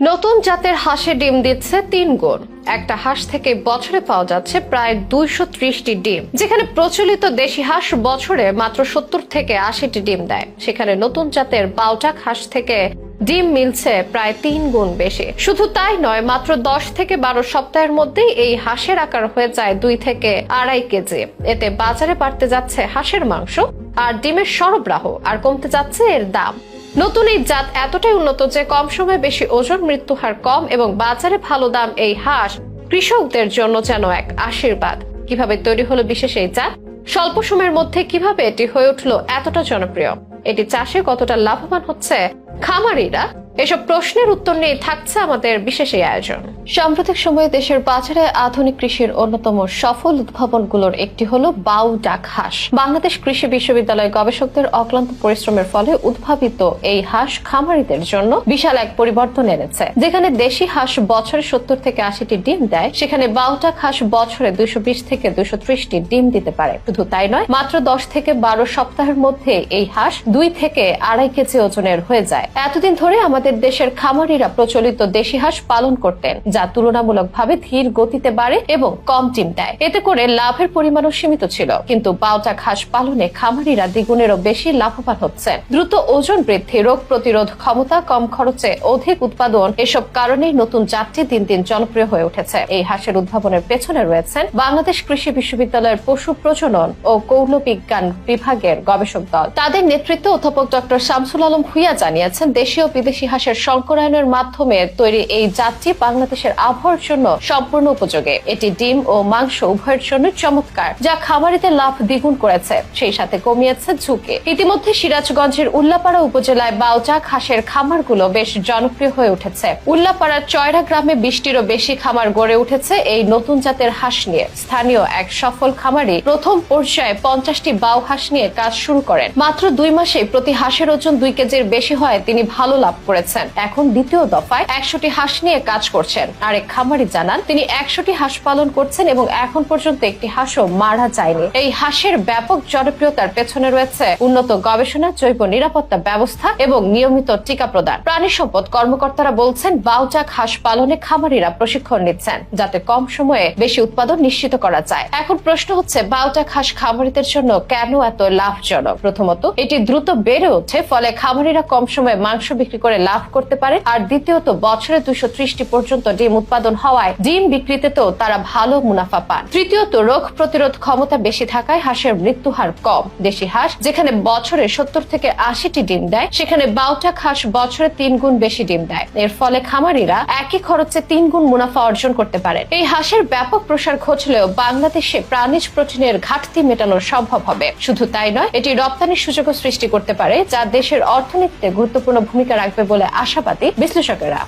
নতুন জাতের হাঁসে ডিম দিচ্ছে 3 গুণ। একটা হাঁস থেকে বছরে পাওয়া যাচ্ছে প্রায় 230টি ডিম। যেখানে প্রচলিত দেশি হাঁস বছরে মাত্র 70 থেকে 80টি ডিম দেয়, সেখানে নতুন জাতের বাউটাক হাঁস থেকে ডিম মিলছে প্রায় 3 গুণ বেশি। শুধু তাই নয়, মাত্র 10 থেকে 12 সপ্তাহের মধ্যেই এই হাঁসের আকার হয়ে যায় 2 থেকে 2.5 কেজি। এতে বাজারে বাড়তে যাচ্ছে হাঁসের মাংস আর ডিমের সরবরাহ, আর কমতে যাচ্ছে এর দাম। নতুন এই জাত এতটাই উন্নত যে কম সময়ে বেশি ওজন, মৃত্যু হার কম এবং বাজারে ভালো দাম। এই হাঁস কৃষকদের জন্য যেন এক আশীর্বাদ। কিভাবে তৈরি হলো বিশেষ এই জাত, স্বল্প সময়ের মধ্যে কিভাবে এটি হয়ে উঠলো এতটা জনপ্রিয়, এটি চাষে কতটা লাভবান হচ্ছে খামারিরা, এসব প্রশ্নের উত্তর নিয়ে থাকছে আমাদের বিশেষ এই আয়োজন। সাম্প্রতিক সময়ে দেশের বাজারে আধুনিক কৃষির অন্যতম সফল উদ্ভাবনগুলোর একটি হলো বাউটাক হাঁস। বাংলাদেশ কৃষি বিশ্ববিদ্যালয় গবেষকদের অক্লান্ত পরিশ্রমের ফলে উদ্ভাবিত এই হাঁস খামারিদের জন্য বিশাল এক পরিবর্তন এনেছে। যেখানে দেশি হাঁস বছরে 70 থেকে 80টি ডিম দেয়, সেখানে বাউটাক হাঁস বছরে 220 থেকে 230টি ডিম দিতে পারে। শুধু তাই নয়, মাত্র 10 থেকে 12 সপ্তাহের মধ্যে এই হাঁস 2 থেকে 2.5 কেজি ওজনের হয়ে যায়। এতদিন ধরে আমাদের দেশের খামারিরা প্রচলিত দেশি হাঁস পালন করতেন, যা তুলনামূলকভাবে ধীর গতিতে বাড়ে এবং কম ডিম দেয়। এতে করে লাভের পরিমাণও সীমিত ছিল। কিন্তু বাউটাক হাঁস পালনে খামারিরা দ্বিগুণেরও বেশি লাভবান হচ্ছেন। দ্রুত ওজন বৃদ্ধি, রোগ প্রতিরোধ ক্ষমতা, কম খরচে অধিক উৎপাদন, এসব কারণেই নতুন জাতটি দিন দিন জনপ্রিয় হয়ে উঠেছে। এই হাঁসের উদ্ভাবনের পেছনে রয়েছেন বাংলাদেশ কৃষি বিশ্ববিদ্যালয়ের পশু প্রজনন ও কৌল বিজ্ঞান বিভাগের গবেষক দল। তাদের নেতৃত্বে অধ্যাপক ডক্টর শামসুল আলম ভুইয়া জানিয়েছেন, দেশীয় ও বিদেশি হাঁসের সংকরায়নের মাধ্যমে তৈরি এই জাতটি বাংলাদেশের আবহাওয়ার জন্য সম্পূর্ণ উপযোগী। এটি ডিম ও মাংস উভয়ের জন্য চমৎকার, যা খামারিদের লাভ দ্বিগুণ করেছে, সেই সাথে কমিয়েছে ঝুঁকি। ইতিমধ্যে সিরাজগঞ্জের উল্লাপাড়া উপজেলায় বাউটাক হাঁসের খামারগুলো বেশ জনপ্রিয় হয়ে উঠেছে। উল্লাপাড়ার চয়রা গ্রামে 20টিরও বেশি খামার গড়ে উঠেছে এই নতুন জাতের হাঁস নিয়ে। স্থানীয় এক সফল খামারি প্রথম পর্যায়ে 50টি বাউ হাঁস নিয়ে কাজ শুরু করেন। মাত্র 2 মাসে প্রতি হাঁসের ওজন 2 কেজির বেশি হয় তিনি ভালো লাভ করেছেন। এখন দ্বিতীয় দফায় 100টি হাঁস নিয়ে কাজ করছেন। আরেক খামারি জানান, তিনি 100টি হাঁস পালন করছেন এবং এখন পর্যন্ত একটি হাঁসও মারা যায়নি। এই হাঁসের ব্যাপক জনপ্রিয়তার পেছনে রয়েছে উন্নত গবেষণা, জৈব নিরাপত্তা ব্যবস্থা এবং নিয়মিত টিকা প্রদান। প্রাণী সম্পদ কর্মকর্তারা বলছেন, বাউটাক হাঁস পালনে খামারিরা প্রশিক্ষণ নিচ্ছেন যাতে কম সময়ে বেশি উৎপাদন নিশ্চিত করা যায়। এখন প্রশ্ন হচ্ছে, বাউটাক হাঁস খামারিদের জন্য কেন এত লাভজনক? প্রথমত, এটি দ্রুত বেড়ে ওঠে, ফলে খামারিরা কম সময়ে মাংস বিক্রি করে লাভ করতে পারে। আর দ্বিতীয়ত, বছরে 230টি পর্যন্ত ডিম উৎপাদন হওয়ায় ডিম বিক্রিতেও তারা ভালো মুনাফা পান। তৃতীয়ত, রোগ প্রতিরোধ ক্ষমতা বেশি থাকায় হাঁসের মৃত্যু হার কম। দেশি হাঁস যেখানে বছরে 70 থেকে 80টি ডিম দেয়, সেখানে বাউটাক হাঁস বছরে 3 গুণ বেশি ডিম দেয়। এর ফলে খামারিরা একই খরচে 3 গুণ মুনাফা অর্জন করতে পারে। এই হাঁসের ব্যাপক প্রসার ঘটলেও বাংলাদেশে প্রাণীজ প্রোটিনের ঘাটতি মেটানো সম্ভব হবে। শুধু তাই নয়, এটি রপ্তানির সুযোগও সৃষ্টি করতে পারে, যা দেশের অর্থনীতিতে গুরুত্বপূর্ণ ভূমিকা রাখবে বলে আশাবাদী বিশ্লেষকেরা।